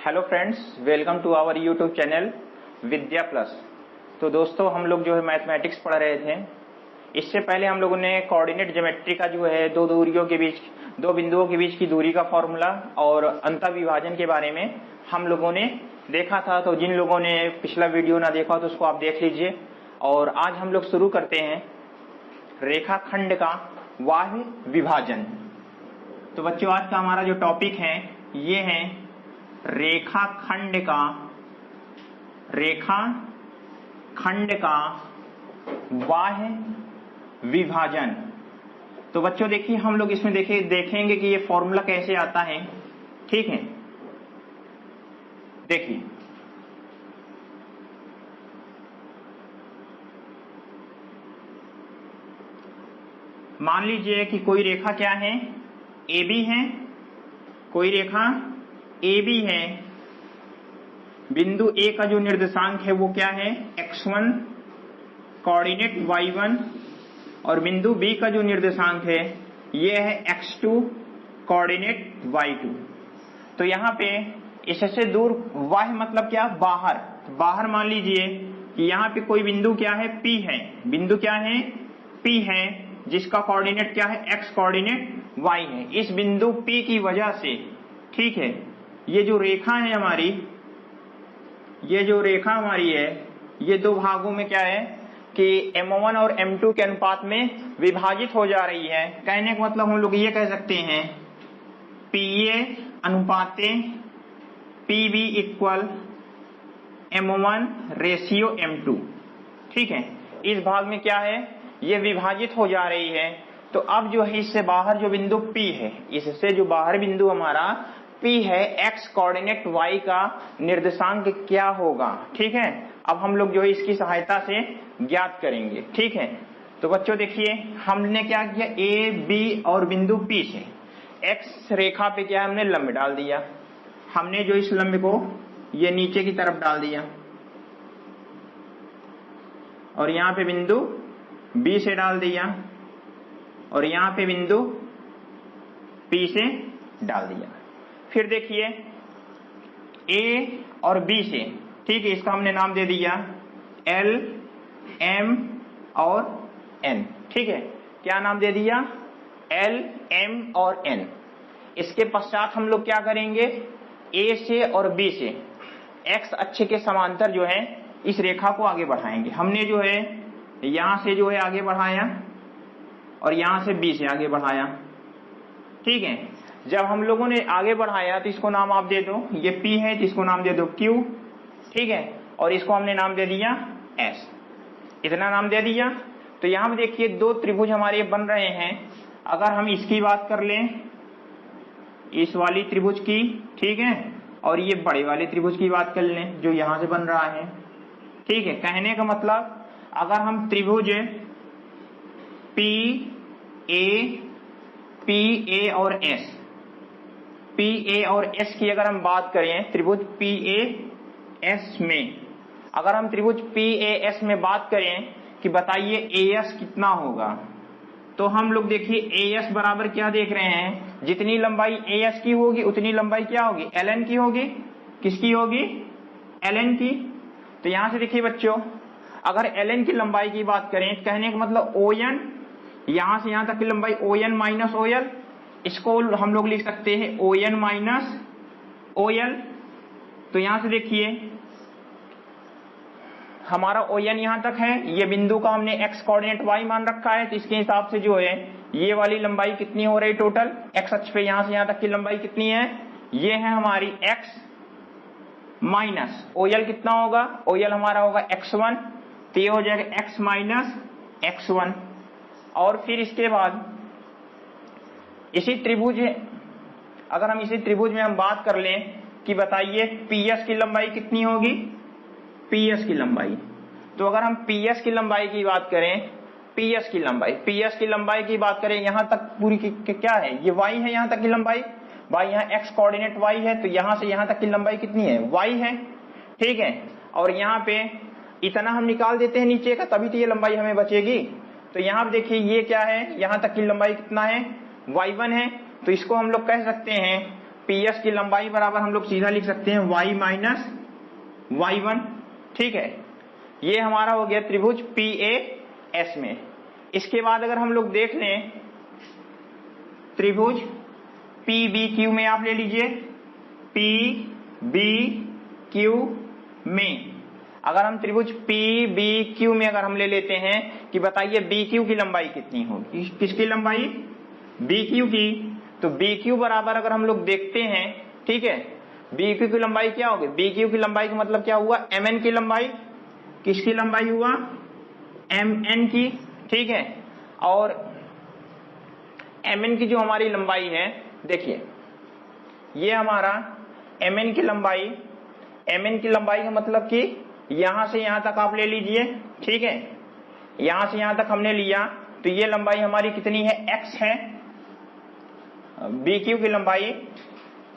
Hello friends, welcome to our YouTube channel Vidya plus. तो दोस्तों, हम लोग जो है मैथमेटिक्स पढ़ रहे थे। इससे पहले हम लोगों ने कोऑर्डिनेट ज्योमेट्री का जो है दो बिंदुओं के बीच की दूरी का फॉर्मूला और अंतःविभाजन के बारे में हम लोगों ने देखा था। तो जिन लोगों ने पिछला वीडियो ना देखा तो उसको आप देख लीजिए। और आज हम लोग शुरू करते हैं रेखाखंड का बाह्य विभाजन। तो बच्चों, आज का हमारा जो टॉपिक है ये है रेखाखंड का बाह्य विभाजन। तो बच्चों देखिए, हम लोग इसमें देखेंगे कि ये फॉर्मूला कैसे आता है। ठीक है, देखिए मान लीजिए कि कोई रेखा क्या है, AB है। कोई रेखा AB है। बिंदु A का जो निर्देशांक है वो क्या है, x1 कोऑर्डिनेट y1, और बिंदु B का जो निर्देशांक है ये है x2 कोऑर्डिनेट y2। तो यहाँ पे इससे दूर बाह्य मतलब क्या, बाहर मान लीजिए कि यहाँ पे कोई बिंदु क्या है, P है। बिंदु क्या है, P है, जिसका कोऑर्डिनेट क्या है, x कोऑर्डिनेट y है। इस बिंदु P की वजह से, ठीक है, ये जो रेखा हमारी है, ये दो भागों में क्या है कि M1 और M2 के अनुपात में विभाजित हो जा रही है। कहने का मतलब हम लोग ये कह सकते हैं PA अनुपाते PB equal M1 ratio M2। ठीक है, इस भाग में क्या है, ये विभाजित हो जा रही है। तो अब जो है इससे बाहर जो बिंदु P है, इससे जो बाहर बिंदु हमारा P है, x कोऑर्डिनेट y का निर्देशांक क्या होगा। ठीक है, अब हम लोग जो है इसकी सहायता से ज्ञात करेंगे। ठीक है, तो बच्चों देखिए, हमने क्या किया, A, B और बिंदु P से x रेखा पे क्या हमने लंब डाल दिया। हमने जो इस लंब को ये नीचे की तरफ डाल दिया और यहाँ पे बिंदु B से डाल दिया और यहाँ पे बिंदु P से डाल दिया। फिर देखिए A और B से, ठीक है, इसका हमने नाम दे दिया L, M और N। ठीक है, क्या नाम दे दिया, L, M और N। इसके पश्चात हम लोग क्या करेंगे, A से और B से x अक्ष के समांतर जो है इस रेखा को आगे बढ़ाएंगे। हमने जो है यहां से जो है आगे बढ़ाया और यहां से B से आगे बढ़ाया। ठीक है, जब हम लोगों ने आगे बढ़ाया तो इसको नाम आप दे दो, ये P है तो इसको नाम दे दो Q। ठीक है, और इसको हमने नाम दे दिया S। इतना नाम दे दिया। तो यहां पे देखिए दो त्रिभुज हमारे बन रहे हैं। अगर हम इसकी बात कर लें, इस वाली त्रिभुज की, ठीक है, और ये बड़े वाले त्रिभुज की बात कर लें जो यहां से बन रहा है। ठीक है, कहने का मतलब अगर हम त्रिभुज PA और S की अगर हम बात करें, त्रिभुज PAS में अगर हम त्रिभुज PAS में बात करें कि बताइए AS कितना होगा, तो हम लोग देखिए AS बराबर क्या देख रहे हैं, जितनी लंबाई AS की होगी उतनी लंबाई क्या होगी, LN की होगी। किसकी होगी, LN की। तो यहां से देखिए बच्चों, अगर LN की लंबाई की बात करें, कहने का मतलब ON, यहां से यहां तक की लंबाई ON माइनस OL, इसको हम लोग लिख सकते हैं ON माइनस OL। तो यहां से देखिए हमारा ON यहां तक है, ये बिंदु का हमने x कोऑर्डिनेट y मान रखा है। तो इसके हिसाब से जो है ये वाली लंबाई कितनी हो रही, टोटल x अक्ष पे यहां से यहां तक की लंबाई कितनी है, ये है हमारी x माइनस OL। कितना होगा, OL हमारा होगा x1, तो ये हो जाएगा x माइनस x1। और फिर इसके बाद इसी त्रिभुज, अगर हम इसी त्रिभुज में हम बात कर लें कि बताइए PS की लंबाई कितनी होगी, PS की लंबाई। तो अगर हम PS की लंबाई की बात करें, PS की लंबाई की बात करें, यहां तक पूरी क्या है, ये y है, यहां तक की लंबाई y, यहाँ x कोऑर्डिनेट y है, तो यहां से यहां तक की लंबाई कितनी है, y है। ठीक है, और यहाँ पे इतना हम निकाल देते हैं नीचे का, तभी तो ये लंबाई हमें बचेगी। तो यहाँ पे देखिए ये क्या है, यहां तक की लंबाई कितना है, y1 है। तो इसको हम लोग कह सकते हैं PS की लंबाई बराबर हम लोग सीधा लिख सकते हैं y माइनस y1। ठीक है, ये हमारा हो गया त्रिभुज PAS में। इसके बाद अगर हम लोग देख लें त्रिभुज PBQ में, आप ले लीजिए PBQ में, अगर हम त्रिभुज PBQ में अगर हम ले लेते हैं कि बताइए BQ की लंबाई कितनी होगी, किसकी लंबाई, BQ की। तो BQ बराबर अगर हम लोग देखते हैं, ठीक है, BQ की लंबाई क्या होगी, BQ की लंबाई का मतलब क्या हुआ, MN की लंबाई, किसकी लंबाई हुआ, MN की। ठीक है, और MN की जो हमारी लंबाई है, देखिए ये हमारा MN की लंबाई, MN की लंबाई का मतलब कि यहां से यहां तक आप ले लीजिए। ठीक है, यहां से यहां तक हमने लिया तो ये लंबाई हमारी कितनी है, x है BQ की लंबाई।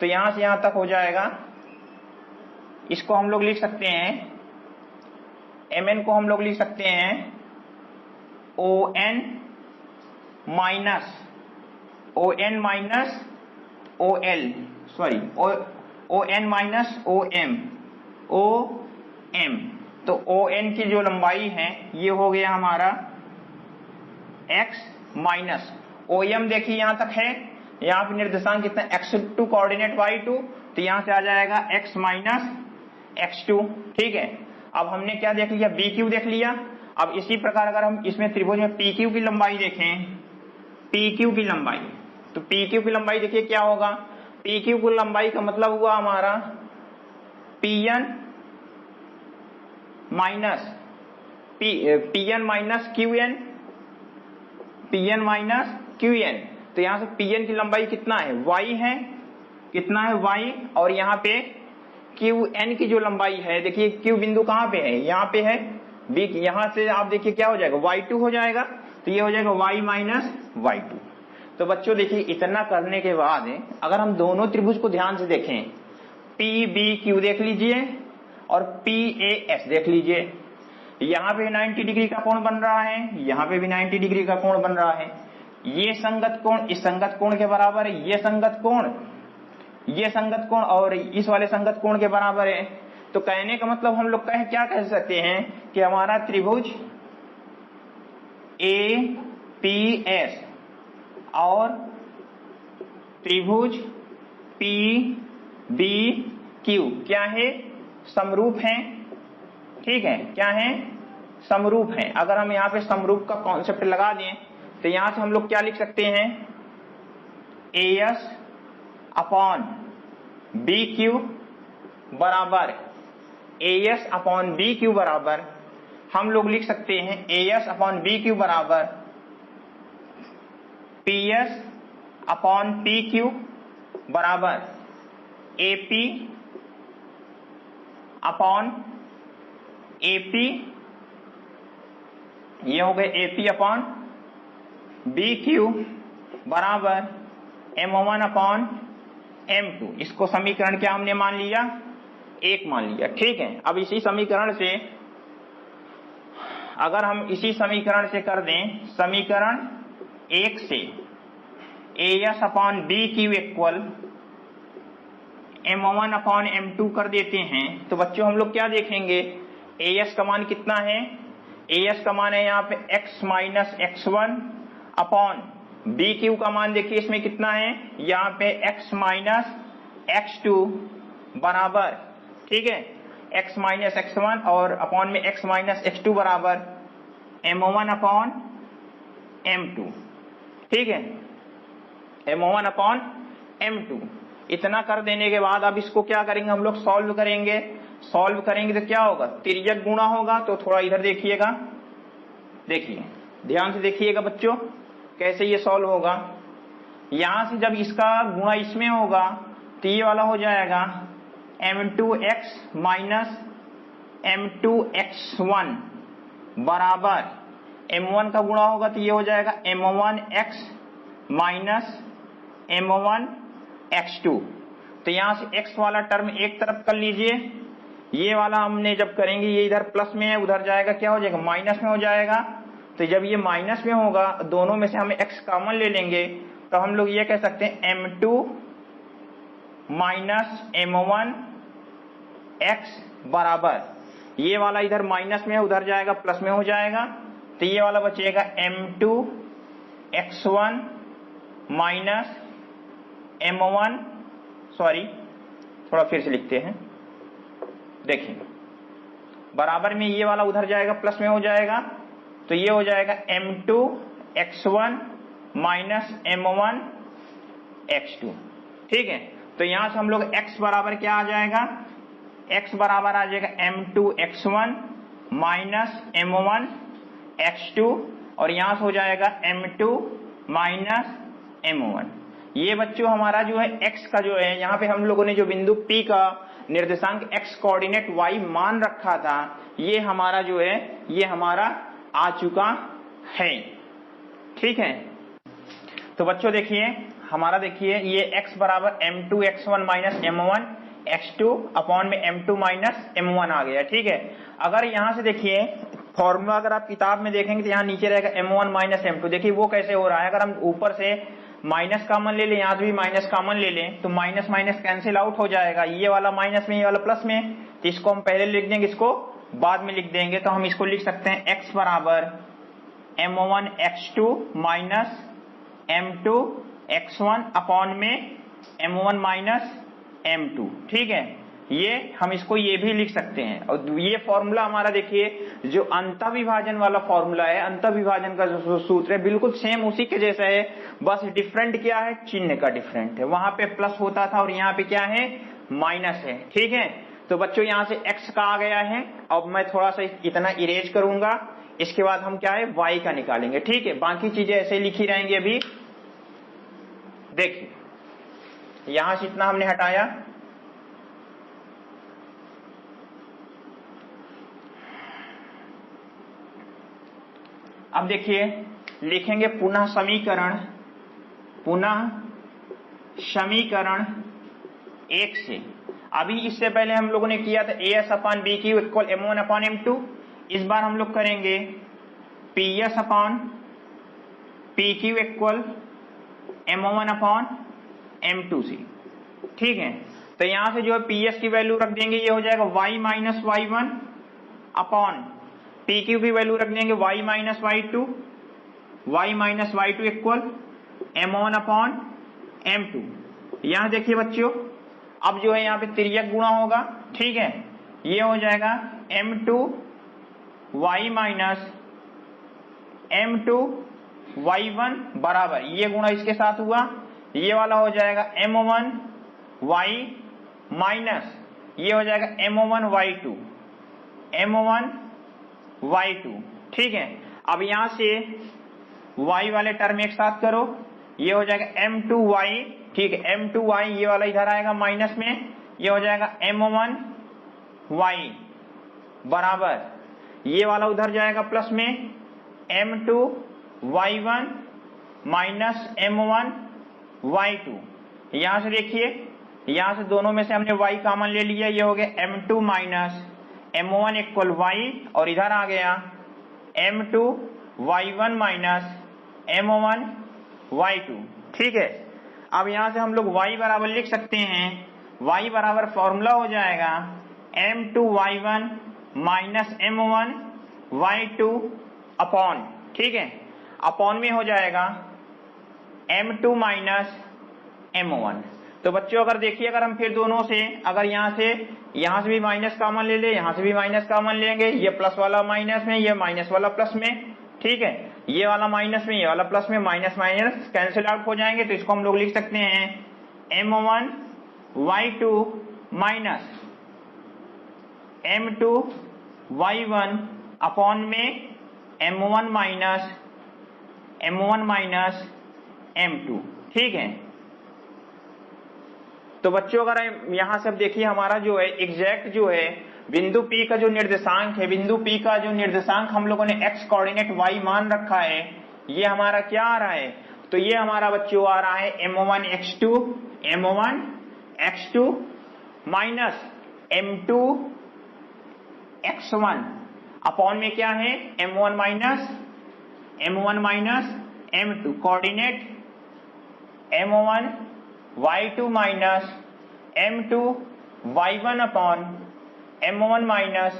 तो यहां से यहां तक हो जाएगा, इसको हम लोग लिख सकते हैं, MN को हम लोग लिख सकते हैं ON minus OL, sorry ON minus OM। तो ON की जो लंबाई है ये हो गया हमारा x माइनस OM, देखिए यहां तक है, यहां पे निर्देशांक कितना, x2 कोऑर्डिनेट y2, तो यहां से आ जाएगा x माइनस x2। ठीक है, अब हमने क्या देख लिया, BQ देख लिया। अब इसी प्रकार अगर हम इसमें त्रिभुज में PQ की लंबाई देखें, PQ की लंबाई, तो PQ की लंबाई देखिए क्या होगा, PQ की लंबाई का मतलब हुआ हमारा PN माइनस QN। तो यहां से PN की लंबाई कितना है, y है, कितना है y, और यहां पे QN की जो लंबाई है, देखिए Q बिंदु कहां पे है, यहां पे है B, यहां से आप देखिए क्या हो जाएगा, y2 हो जाएगा। तो ये हो जाएगा y माइनस y2। तो बच्चों देखिए इतना करने के बाद अगर हम दोनों त्रिभुज को ध्यान से देखें, PBQ देख लीजिए और PAS देख लीजिए, यहां पे 90 डिग्री का कोण बन रहा है, यहां पे भी 90 डिग्री का कोण बन रहा है। ये संगत कोण इस संगत कोण के बराबर है, ये संगत कोण और इस वाले संगत कोण के बराबर है। तो कहने का मतलब हम लोग क्या कह सकते हैं कि हमारा त्रिभुज APS और त्रिभुज PBQ क्या है, समरूप हैं। ठीक है, क्या है, समरूप हैं। अगर हम यहाँ पे समरूप का कॉन्सेप्ट लगा दें तो यहां से हम लोग क्या लिख सकते हैं, AS अपॉन BQ बराबर, AS अपॉन BQ बराबर हम लोग लिख सकते हैं AS अपॉन BQ बराबर PS अपॉन PQ बराबर AP अपॉन AP, ये हो गए AP अपॉन BQ बराबर M1 अपॉन M2। इसको समीकरण क्या हमने मान लिया, 1 मान लिया। ठीक है, अब इसी समीकरण से अगर हम इसी समीकरण से कर दें, समीकरण 1 से AS upon BQ equal M1 upon M2 कर देते हैं, तो बच्चों हम लोग क्या देखेंगे, AS का मान कितना है, AS का मान है यहाँ पे x minus x1 upon BQ का मान देखिए इसमें कितना है, यहाँ पे x माइनस x2 बराबर, ठीक है, x माइनस x1 और अपॉन में x माइनस x2 बराबर M1 अपॉन M2। ठीक है, M1 अपॉन M2। इतना कर देने के बाद अब इसको क्या करेंगे हम लोग, सॉल्व करेंगे। सॉल्व करेंगे तो क्या होगा, तिर्यक गुणा होगा। तो थोड़ा इधर देखिएगा, देखिए ध्यान से देखिएगा बच्चों कैसे ये सॉल्व होगा। यहां से जब इसका गुणा इसमें होगा तो ये वाला हो जाएगा M2x माइनस M2x1 बराबर M1 का गुणा होगा तो ये हो जाएगा M1x माइनस M1x2। तो यहां से x वाला टर्म एक तरफ कर लीजिए, ये वाला हमने जब करेंगे ये इधर प्लस में है, उधर जाएगा क्या हो जाएगा, माइनस में हो जाएगा। तो जब ये माइनस में होगा दोनों में से हमें x कॉमन ले लेंगे तो हम लोग ये कह सकते हैं माइनस M1 x बराबर, ये वाला इधर माइनस में है, उधर जाएगा प्लस में हो जाएगा, तो ये वाला बचेगा M2 x1 minus M1, sorry थोड़ा फिर से लिखते हैं, देखिए बराबर में ये वाला उधर जाएगा प्लस में हो जाएगा, तो ये हो जाएगा M2 x1 minus M1 x2। ठीक है, तो यहां से हम लोग x बराबर क्या आ जाएगा, x बराबर आ जाएगा M2 x1 minus M1 x2, और यहां से हो जाएगा M2 माइनस M1। ये बच्चों हमारा जो है x का जो है, यहाँ पे हम लोगों ने जो बिंदु P का निर्देशांक x कोऑर्डिनेट y मान रखा था, ये हमारा जो है ये हमारा आ चुका है। ठीक है, तो बच्चों देखिए हमारा, देखिए ये x बराबर M2 x1 minus M1 x2 upon में M2 माइनस M1 आ गया। ठीक है, अगर यहां से देखिए फॉर्मूला अगर आप किताब में देखेंगे तो यहाँ नीचे रहेगा M1 माइनस M2। देखिए वो कैसे हो रहा है, अगर हम ऊपर से माइनस कॉमन ले लें, यहां से भी माइनस कॉमन ले लें, तो माइनस माइनस कैंसिल आउट हो जाएगा, ये वाला माइनस में ये वाला प्लस में, तो इसको हम पहले लिख देंगे, इसको बाद में लिख देंगे। तो हम इसको लिख सकते हैं x बराबर M1 x2 minus M2 x1 upon में M1 माइनस M2। ठीक है, ये हम इसको ये भी लिख सकते हैं। और ये फॉर्मूला हमारा देखिए जो अंतःविभाजन वाला फॉर्मूला है, अंतःविभाजन का जो सूत्र है बिल्कुल सेम उसी के जैसा है, बस डिफरेंट क्या है, चिन्ह का डिफरेंट है। वहां पे प्लस होता था और यहाँ पे क्या है, माइनस है। ठीक है, तो बच्चों यहाँ से x का आ गया है। अब मैं थोड़ा सा इतना इरेज करूंगा, इसके बाद हम क्या है y का निकालेंगे। ठीक है, बाकी चीजें ऐसे लिखी रहेंगी। अभी देखिए यहां से इतना हमने हटाया, अब देखिए लिखेंगे पुनः समीकरण 1 से। अभी इससे पहले हम लोगों ने किया था AS upon BQ equal M1 upon M2। इस बार हम लोग करेंगे PS upon PQ equal M1 upon M2 से। ठीक है, तो यहां से जो है PS की वैल्यू रख देंगे, ये हो जाएगा y minus y1 upon PQ की वैल्यू रख देंगे y minus y2 equal M1 upon M2। यहां देखिए बच्चों अब जो है यहाँ पे तिर्यक गुणा होगा। ठीक है, ये हो जाएगा M2 y minus M2 y1 बराबर, ये गुणा इसके साथ हुआ, ये वाला हो जाएगा M1 y माइनस ये हो जाएगा M1 y2। ठीक है, अब यहां से y वाले टर्म एक साथ करो, ये हो जाएगा M2y। ठीक है, M2y ये वाला इधर आएगा माइनस में, ये हो जाएगा M1y बराबर, ये वाला उधर जाएगा प्लस में, M2y1 माइनस M1y2। यहां से देखिए, यहां से दोनों में से हमने y कॉमन ले लिया, ये हो गया M2 minus M1 equal y, और इधर आ गया M2y1 माइनस M1y2। ठीक है, अब यहां से हम लोग y बराबर लिख सकते हैं, y बराबर फॉर्मूला हो जाएगा M2y1 माइनस M1y2 अपॉन, ठीक है, अपॉन में हो जाएगा M2 माइनस M1। तो बच्चों अगर देखिए, अगर हम फिर दोनों से, अगर यहां से भी माइनस कॉमन ले ले, यहां से भी माइनस कॉमन लेंगे, ये प्लस वाला माइनस में, ये माइनस वाला प्लस में। ठीक है, ये वाला माइनस में, ये वाला प्लस में, माइनस माइनस कैंसिल आउट हो जाएंगे, तो इसको हम लोग लिख सकते हैं M1y2 माइनस M2y1 अपॉन में M1 माइनस M2। ठीक है, तो बच्चों अगर यहां से अब देखिए हमारा जो है एग्जैक्ट जो है बिंदु P का जो निर्देशांक है, बिंदु P का जो निर्देशांक हम लोगों ने x कोऑर्डिनेट y मान रखा है, ये हमारा क्या आ रहा है, तो ये हमारा बच्चों आ रहा है M1 x2 minus M2 x1 upon में क्या है M1 minus M2 coordinate M1 y2 minus m2 y1 upon m1 minus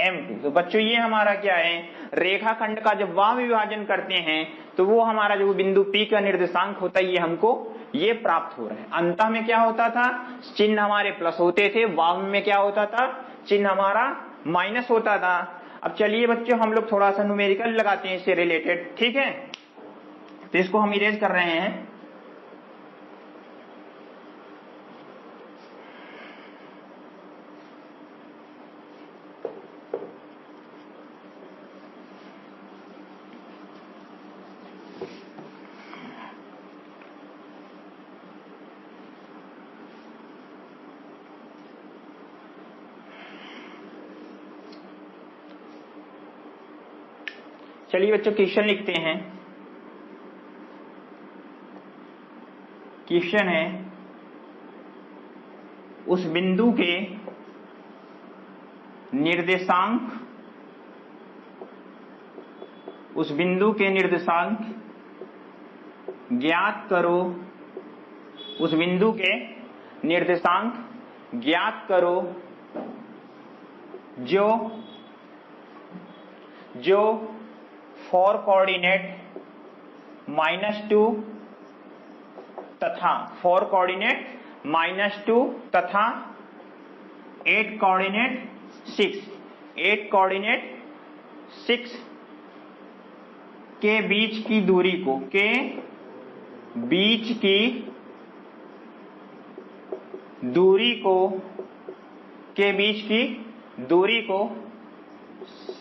m2। तो बच्चों ये हमारा क्या है, रेखाखंड का जब वाम विभाजन करते हैं तो वो हमारा जो बिंदु P का निर्देशांक होता है ये हमको ये प्राप्त हो रहा है। अंतः में क्या होता था, चिन्ह हमारे प्लस होते थे, वाम में क्या होता था, चिन्ह हमारा माइनस होता था। अब चलिए बच्चों हम लोग थोड़ा सा न्यूमेरिकल लगाते हैं इससे रिलेटेड, ठीक है। तो इसको हम इरेज कर रहे हैं। चलिए बच्चों क्वेश्चन लिखते हैं। क्वेश्चन है उस बिंदु के निर्देशांक, उस बिंदु के निर्देशांक ज्ञात करो, उस बिंदु के निर्देशांक ज्ञात करो जो 4 कोऑर्डिनेट -2 तथा 4 कोऑर्डिनेट -2 तथा 8 कोऑर्डिनेट 6, 8 कोऑर्डिनेट 6 के बीच की दूरी को, के बीच की दूरी को, के बीच की दूरी को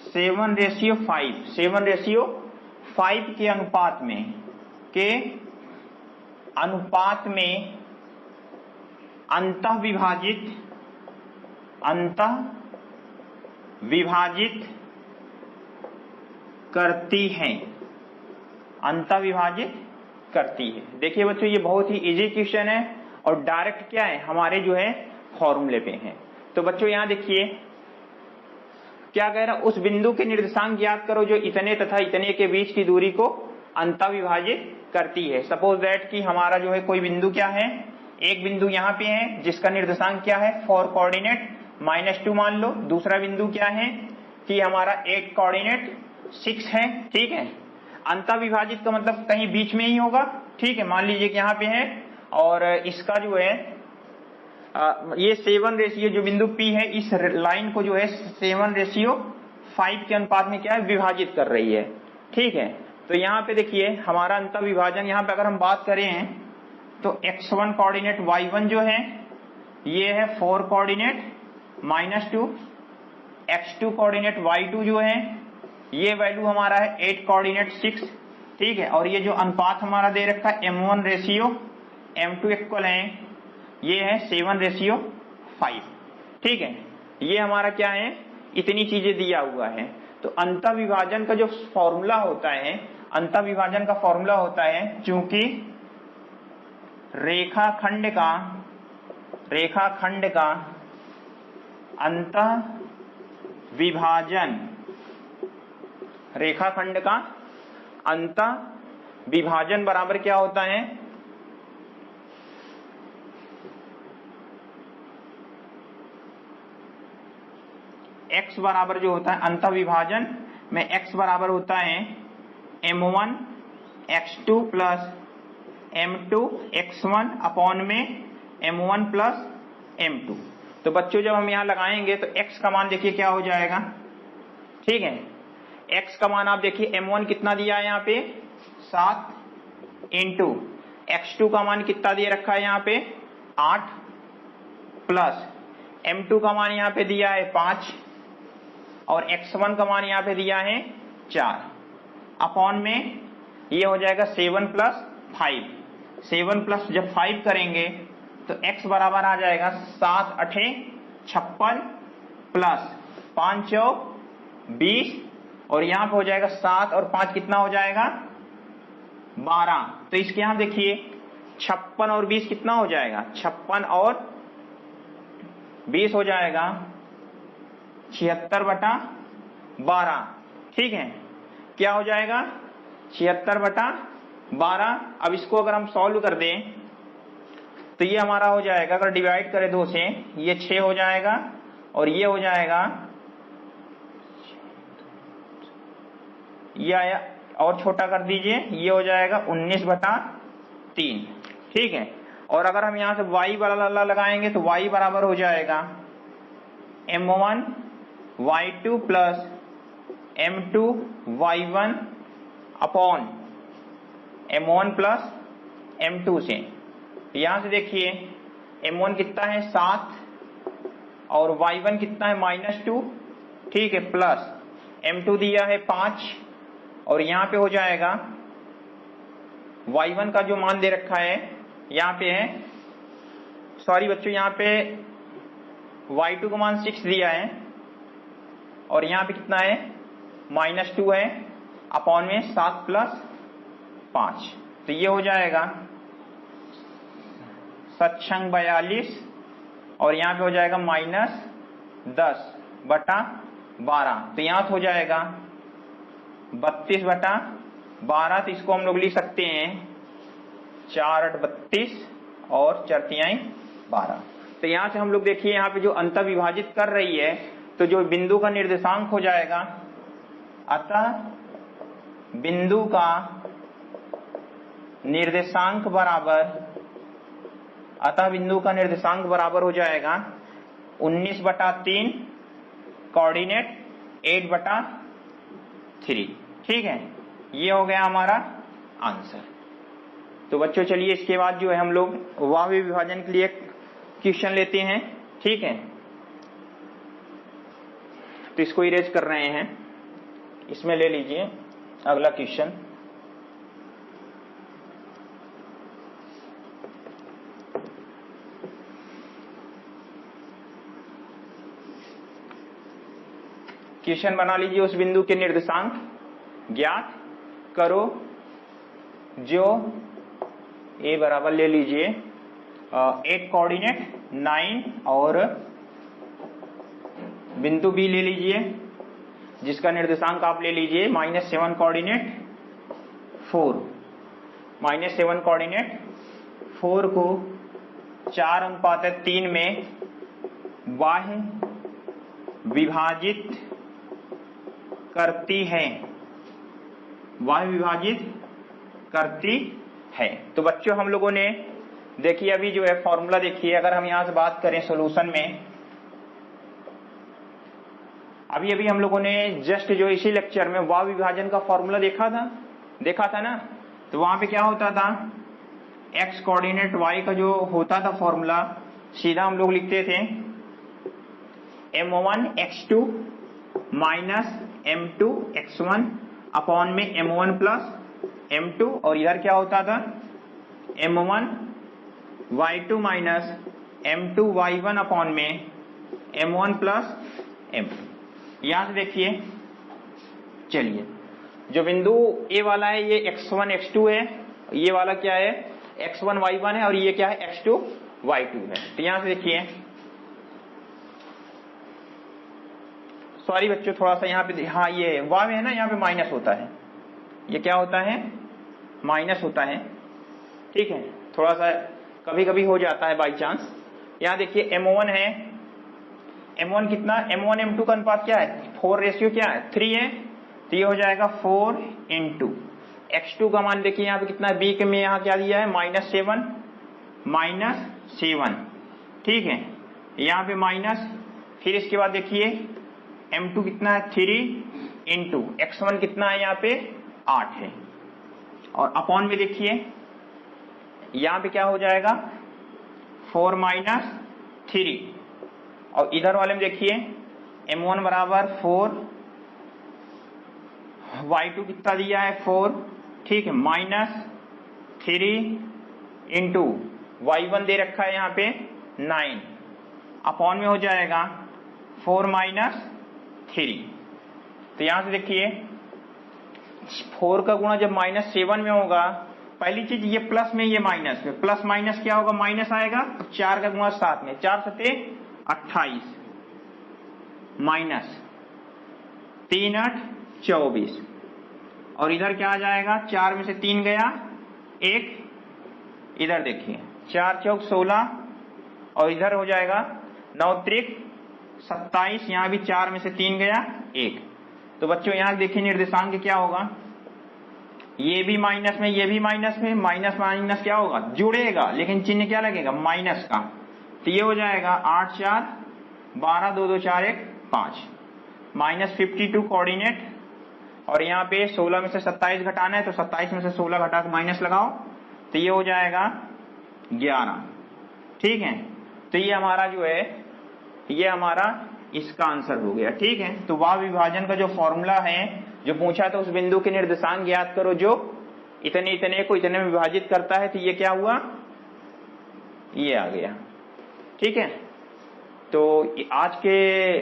7:5 के अनुपात में, के अनुपात में अंतः विभाजित करती है, अंतः विभाजित करती है। देखिए बच्चों ये बहुत ही इजी क्वेश्चन है और डायरेक्ट क्या है हमारे जो है फॉर्मूले पे है। तो बच्चों यहां देखिए क्या कह रहा, उस बिंदु के निर्देशांक ज्ञात करो जो इतने तथा इतने के बीच की दूरी को अंतः विभाजित करती है। सपोज दैट कि हमारा जो है कोई बिंदु क्या है, एक बिंदु यहाँ पे है जिसका निर्देशांक क्या है 4 कोऑर्डिनेट -2 मान लो। दूसरा बिंदु क्या है कि हमारा 8 कोऑर्डिनेट 6 है, ठीक है। अंतः विभाजित का मतलब कहीं बीच में ही होगा, ठीक है। मान लीजिए कि यहाँ पे है और इसका जो है ये 7 रेशियो जो बिंदु P है इस लाइन को जो है 7:5 के अनुपात में क्या है विभाजित कर रही है, ठीक है। तो यहाँ पे देखिए हमारा अंतः विभाजन, यहाँ पे अगर हम बात करें तो x1 कोऑर्डिनेट y1 जो है ये है 4 कोऑर्डिनेट -2, x2 कोऑर्डिनेट y2 जो है ये वैल्यू हमारा है 8 कोऑर्डिनेट 6, ठीक है। और ये जो अनुपात हमारा दे रखा है m1:m2 इक्वल है ये है 7:5, ठीक है। ये हमारा क्या है इतनी चीजें दिया हुआ है। तो अंतः विभाजन का जो फॉर्मूला होता है, अंतः विभाजन का फॉर्मूला होता है चूंकि रेखाखंड का अंतः विभाजन, रेखाखंड का अंतः विभाजन बराबर क्या होता है, x बराबर जो होता है अंतः विभाजन में x बराबर होता है m1 x2 plus m2 x1 upon में m1 प्लस m2। तो बच्चों जब हम यहां लगाएंगे तो x का मान देखिए क्या हो जाएगा, ठीक है। x का मान आप देखिए m1 कितना दिया है यहाँ पे 7 इंटू x2 का मान कितना दे रखा है यहाँ पे 8 प्लस m2 का मान यहाँ पे दिया है 5 और x1 का मान यहाँ पे दिया है 4 अपॉन में ये हो जाएगा 7 प्लस 5। 7 प्लस जब 5 करेंगे तो x बराबर आ जाएगा 7 8 56 प्लस 5 20 और यहाँ पे हो जाएगा 7 और 5 कितना हो जाएगा 12। तो इसके यहाँ देखिए 56 और 20 कितना हो जाएगा, 56 और 20 हो जाएगा 76/12, ठीक है। क्या हो जाएगा 76/12। अब इसको अगर हम सॉल्व कर दें तो ये हमारा हो जाएगा, अगर डिवाइड करें 2 से, ये 6 हो जाएगा और ये हो जाएगा, ये आया और छोटा कर दीजिए, ये हो जाएगा 19/3। ठीक है। और अगर हम यहां से y वाला लगाएंगे तो y बराबर हो जाएगा m1 y2 plus m2 y1 upon m1 plus m2 से। यहां से देखिए m1 कितना है 7 और y1 कितना है -2। ठीक है, प्लस m2 दिया है 5 और यहां पे हो जाएगा y1 का जो मान दे रखा है यहां पे है, सॉरी बच्चों, यहां पे y2 का मान 6 दिया है और यहां पे कितना है -2 है, अपॉन में 7 प्लस 5। तो ये हो जाएगा 7×42 और यहां पे हो जाएगा -10/12। तो यहां से हो जाएगा 32/12। तो इसको हम लोग लिख सकते हैं 4×8 32 और 4×3 12। तो यहां से हम लोग देखिए यहां पे जो अंतर विभाजित कर रही है, तो जो बिंदु का निर्देशांक हो जाएगा, अतः बिंदु का निर्देशांक बराबर हो जाएगा 19/3 कोऑर्डिनेट 8/3। ठीक है, ये हो गया हमारा आंसर। तो बच्चों चलिए इसके बाद जो है हम लोग वाह्य विभाजन के लिए क्वेश्चन लेते हैं। ठीक है, तो इसको इरेज कर रहे हैं, इसमें ले लीजिए अगला क्वेश्चन। क्वेश्चन बना लीजिए, उस बिंदु के निर्देशांक ज्ञात करो जो ए बराबर ले लीजिए 8 कोऑर्डिनेट 9 और बिंदु बी ले लीजिए जिसका निर्देशांक आप ले लीजिए -7 कोऑर्डिनेट 4। -7 कोऑर्डिनेट 4 को 4:3 में बाह्य विभाजित करती है, वाह्य विभाजित करती है। तो बच्चों हम लोगों ने देखिए अभी जो है फॉर्मूला देखिए, अगर हम यहां से बात करें सॉल्यूशन में, अभी अभी हम लोगों ने जस्ट जो इसी लेक्चर में वाह्य विभाजन का फॉर्मूला देखा था ना। तो वहां पे क्या होता था, x कोऑर्डिनेट y का जो होता था फॉर्मूला, सीधा हम लोग लिखते थे m1 x2 minus m2 x1 upon में m1 प्लस m2, और इधर क्या होता था m1 y2 minus m2 y1 upon में m1 प्लस m2। यहां से देखिए, चलिए जो बिंदु ए वाला है ये x1 x2 है, ये वाला क्या है x1 y1 है और ये क्या है x2 y2 है। तो यहां से देखिए, सॉरी बच्चों थोड़ा सा यहाँ पे, हाँ ये वाव है ना, यहाँ पे माइनस होता है, ये क्या होता है माइनस होता है। ठीक है, थोड़ा सा कभी कभी हो जाता है बाई चांस। यहाँ देखिए m1 है, m1 कितना, m1 m2 का अनुपात क्या है 4 रेशियो क्या है 3 है, तो ये हो जाएगा 4 × x2 का मान देखिए यहाँ पे कितना है, b के में यहाँ क्या दिया है -7। ठीक है, यहाँ पे माइनस, फिर इसके बाद देखिए m2 कितना है 3 × x1 कितना है यहाँ पे 8 है, और अपॉन में देखिए यहाँ पे क्या हो जाएगा 4 - 3, और इधर वाले में देखिए m1 बराबर 4, y2 कितना दिया है 4। ठीक है, -3 × y1 दे रखा है यहाँ पे 9, अपॉन में हो जाएगा 4 - 3। तो यहां से देखिए 4 का गुणा जब -7 में होगा, पहली चीज ये प्लस में ये माइनस में, प्लस माइनस क्या होगा माइनस आएगा, तो 4 का गुणा 7 में, 4 × 7 28 माइनस 3 × 8 24, और इधर क्या आ जाएगा 4 में से 3 गया 1, इधर देखिए 4 चौक 16 और इधर हो जाएगा 9 त्रिक 27, यहां भी 4 में से 3 गया 1। तो बच्चों यहां देखिए निर्देशांक क्या होगा, ये भी माइनस में ये भी माइनस में, माइनस माइनस क्या होगा जुड़ेगा, लेकिन चिन्ह क्या लगेगा माइनस का। तो ये हो जाएगा 8 4 12 2 2 4 1 5 माइनस 52 कोऑर्डिनेट, और यहाँ पे 16 में से 27 घटाना है तो 27 में से 16 घटा के माइनस लगाओ, तो ये हो जाएगा 11। ठीक है, तो ये हमारा जो है ये हमारा इसका आंसर हो गया। ठीक है, तो वाव विभाजन का जो फॉर्मूला है जो पूछा था, उस बिंदु के निर्देशांक ज्ञात करो जो इतने इतने को इतने में विभाजित करता है, तो ये क्या हुआ, ये आ गया। ठीक है, तो आज के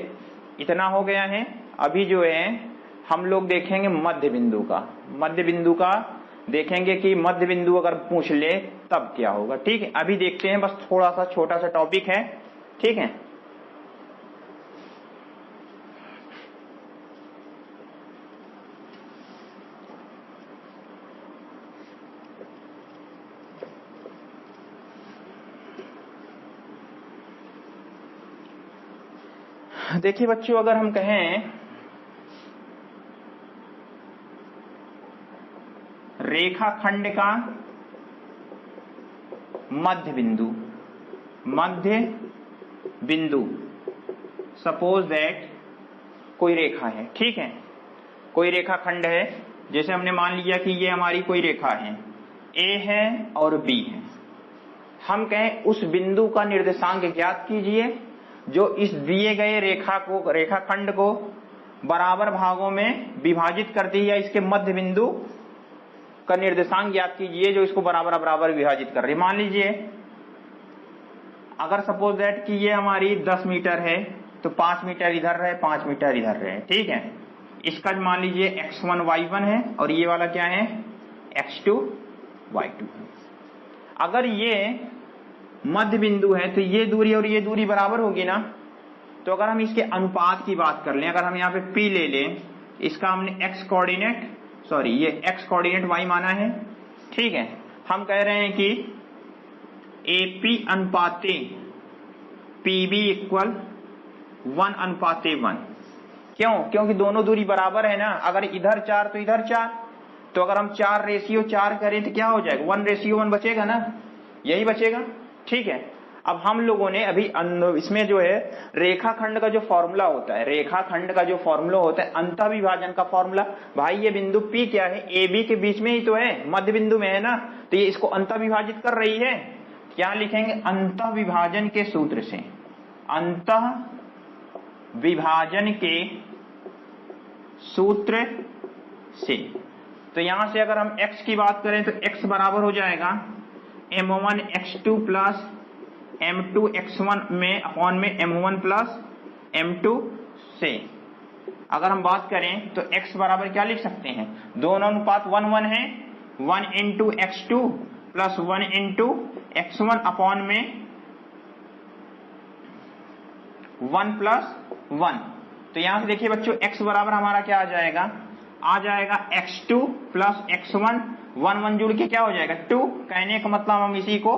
इतना हो गया है। अभी जो है हम लोग देखेंगे मध्य बिंदु का, मध्य बिंदु का देखेंगे कि मध्य बिंदु अगर पूछ ले तब क्या होगा। ठीक है, अभी देखते हैं, बस थोड़ा सा छोटा सा टॉपिक है। ठीक है, देखिए बच्चों, अगर हम कहें रेखाखंड का मध्य बिंदु, मध्य बिंदु, सपोज दैट कोई रेखा है। ठीक है, कोई रेखाखंड है, जैसे हमने मान लिया कि ये हमारी कोई रेखा है, ए है और बी है। हम कहें उस बिंदु का निर्देशांक ज्ञात कीजिए जो इस दिए गए रेखाखंड को बराबर भागों में विभाजित करती है, या इसके मध्य बिंदु का निर्देशांक ज्ञात कीजिए जो इसको बराबर बराबर विभाजित कर रही है। मान लीजिए अगर सपोज दैट कि ये हमारी 10 मीटर है, तो 5 मीटर इधर रहे 5 मीटर इधर रहे। ठीक है, इसका मान लीजिए x1 y1 है और ये वाला क्या है x2 y2 है। अगर ये मध्य बिंदु है तो ये दूरी और ये दूरी बराबर होगी ना। तो अगर हम इसके अनुपात की बात कर लें, अगर हम यहाँ पे p ले लें, इसका हमने x कोऑर्डिनेट ये x कोऑर्डिनेट y माना है। ठीक है, हम कह रहे हैं कि AP अनुपाते PB इक्वल 1:1। क्यों? क्योंकि दोनों दूरी बराबर है ना। अगर इधर 4 तो इधर 4, तो अगर हम 4:4 करें तो क्या हो जाएगा 1:1 बचेगा ना, यही बचेगा। ठीक है, अब हम लोगों ने अभी इसमें जो है रेखाखंड का जो फॉर्मूला होता है, रेखाखंड का जो फॉर्मूला होता है अंतः विभाजन का फॉर्मूला। भाई ये बिंदु P क्या है, ए बी के बीच में ही तो है, मध्य बिंदु में है ना, तो ये इसको अंतः विभाजित कर रही है। क्या लिखेंगे, अंतः विभाजन के सूत्र से, अंतः विभाजन के सूत्र से। तो यहां से अगर हम x की बात करें तो x बराबर हो जाएगा m1 x2 plus m2 x1 में अपॉन में m1 प्लस m2 से। अगर हम बात करें तो x बराबर क्या लिख सकते हैं, दोनों अनुपात 1:1 है, 1 into x2 plus 1 into x1 upon में 1 प्लस 1। तो यहां से देखिए बच्चों x बराबर हमारा क्या आ जाएगा x2 प्लस x1, 1 जुड़ के क्या हो जाएगा 2। कहने का मतलब हम इसी को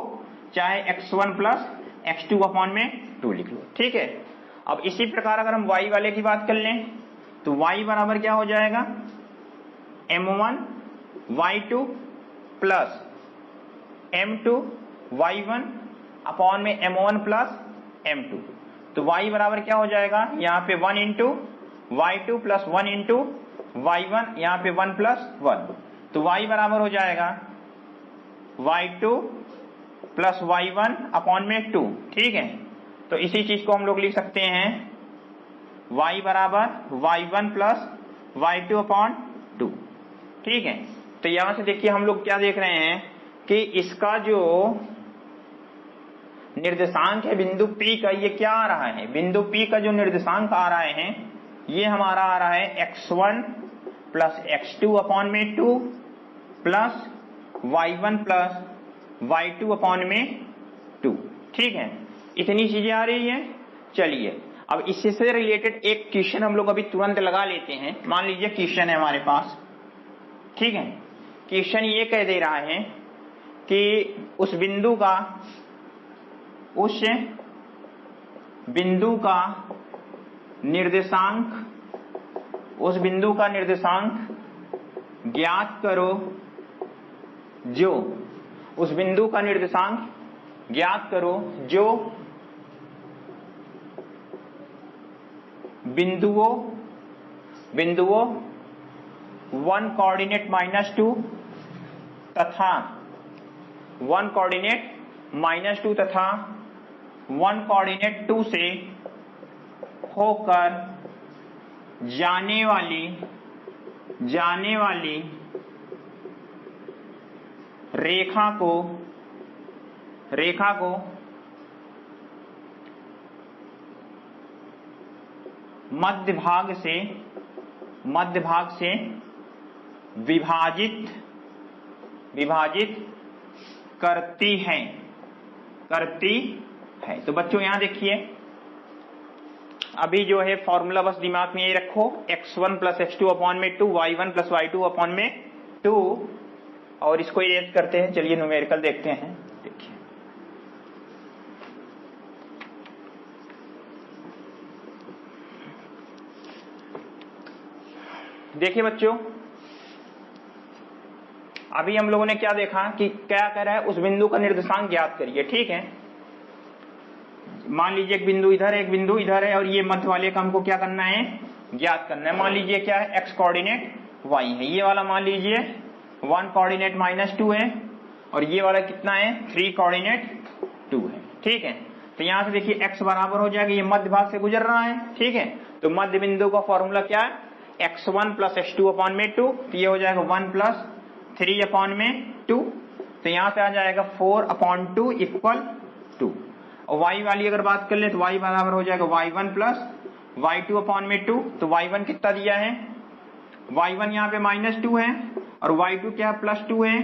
चाहे x1 प्लस x2 अपॉन में 2 लिख लो। ठीक है, अब इसी प्रकार अगर हम y वाले की बात कर लें तो y बराबर क्या हो जाएगा m1 y2 plus m2 y1 upon में m1 प्लस m2। तो y बराबर क्या हो जाएगा, यहाँ पे 1 into y2 plus 1 into y1, यहाँ पे 1 प्लस 1। तो y बराबर हो जाएगा y2 प्लस y1 अपॉन में 2। ठीक है, तो इसी चीज को हम लोग लिख सकते हैं y बराबर y1 प्लस y2 अपॉन 2। ठीक है, तो यहां से देखिए हम लोग क्या देख रहे हैं कि इसका जो निर्देशांक है बिंदु P का, ये क्या आ रहा है, बिंदु P का जो निर्देशांक आ रहा है ये हमारा आ रहा है x1 प्लस x2 अपॉन में 2 plus y1 plus y2 upon में 2। ठीक है, इतनी चीजें आ रही है। चलिए अब इससे रिलेटेड एक क्वेश्चन हम लोग अभी तुरंत लगा लेते हैं। मान लीजिए क्वेश्चन है हमारे पास। ठीक है, क्वेश्चन ये कह दे रहा है कि उस बिंदु का निर्देशांक ज्ञात करो जो बिंदुओं 1 कोऑर्डिनेट -2 तथा 1 कोऑर्डिनेट 2 से होकर जाने वाली रेखा को मध्य भाग से विभाजित करती है। तो बच्चों यहां देखिए, अभी जो है फॉर्मूला बस दिमाग में ये रखो, x1 + x2 अपॉन में 2, y1 + y2 अपॉन में 2, और इसको इरेज करते हैं। चलिए न्यूमेरिकल देखते हैं। देखिए बच्चों, अभी हम लोगों ने क्या देखा कि क्या कह रहा है, उस बिंदु का निर्देशांक ज्ञात करिए। ठीक है, मान लीजिए एक बिंदु इधर है, एक बिंदु इधर है, और ये मध्य वाले का हमको क्या करना है, ज्ञात करना है। मान लीजिए क्या है, x कोऑर्डिनेट y है, ये वाला मान लीजिए 1 कोऑर्डिनेट -2 है, और ये वाला कितना है, 3 कोऑर्डिनेट 2 है। ठीक है, तो यहां से देखिए x बराबर हो जाएगा, ये मध्य भाग से गुजर रहा है। ठीक है, तो मध्य बिंदु का फॉर्मूला क्या है, x1 + x2 अपॉन में 2, तो ये हो जाएगा 1 + 3 अपॉन में 2, तो यहां से आ जाएगा 4/2 = 2। और y वाली अगर बात कर ले तो y बराबर हो जाएगा y1 + y2 अपॉन में 2, तो y1 कितना दिया है, y1 यहाँ पे -2 है, और y2 क्या है, +2 है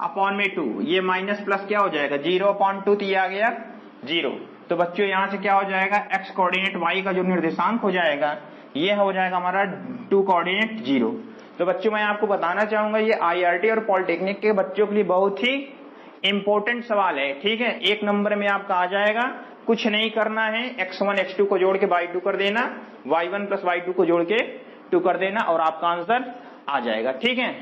अपॉन में 2, ये माइनस प्लस क्या हो जाएगा, 0/2, तो ये आ गया 0। तो बच्चों यहां से क्या हो जाएगा, x कोऑर्डिनेट y का जो निर्देशांक हो जाएगा, ये हो जाएगा हमारा 2 कोऑर्डिनेट 0। तो बच्चों मैं आपको बताना चाहूंगा, ये IRT और पॉलिटेक्निक के बच्चों के लिए बहुत ही इंपॉर्टेंट सवाल है। ठीक है, 1 नंबर में आपका आ जाएगा। कुछ नहीं करना है, x1 x2 को जोड़ के y2 कर देना, y1 + y2 को जोड़ के 2 कर देना, और आपका आंसर आ जाएगा। ठीक है,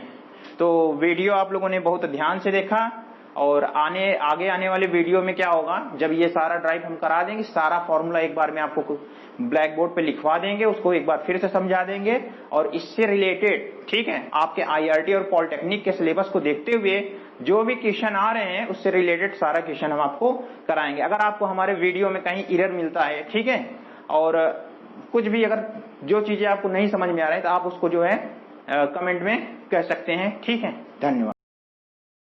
तो वीडियो आप लोगों ने बहुत ध्यान से देखा, और आगे आने वाले वीडियो में क्या होगा, जब ये सारा ड्राइव हम करा देंगे, सारा फॉर्मूला एक बार में आपको ब्लैक बोर्ड पे लिखवा देंगे, उसको एक बार फिर से समझा देंगे, और इससे रिलेटेड, ठीक है, आपके IRT और पॉलिटेक्निक के सिलेबस को देखते हुए जो भी क्वेश्चन आ रहे हैं उससे रिलेटेड सारा क्वेश्चन हम आपको कराएंगे। अगर आपको हमारे वीडियो में कहीं एरर मिलता है, ठीक है, और कुछ भी अगर जो चीजें आपको नहीं समझ में आ रही है, तो आप उसको जो है कमेंट में कह सकते हैं। ठीक है, धन्यवाद।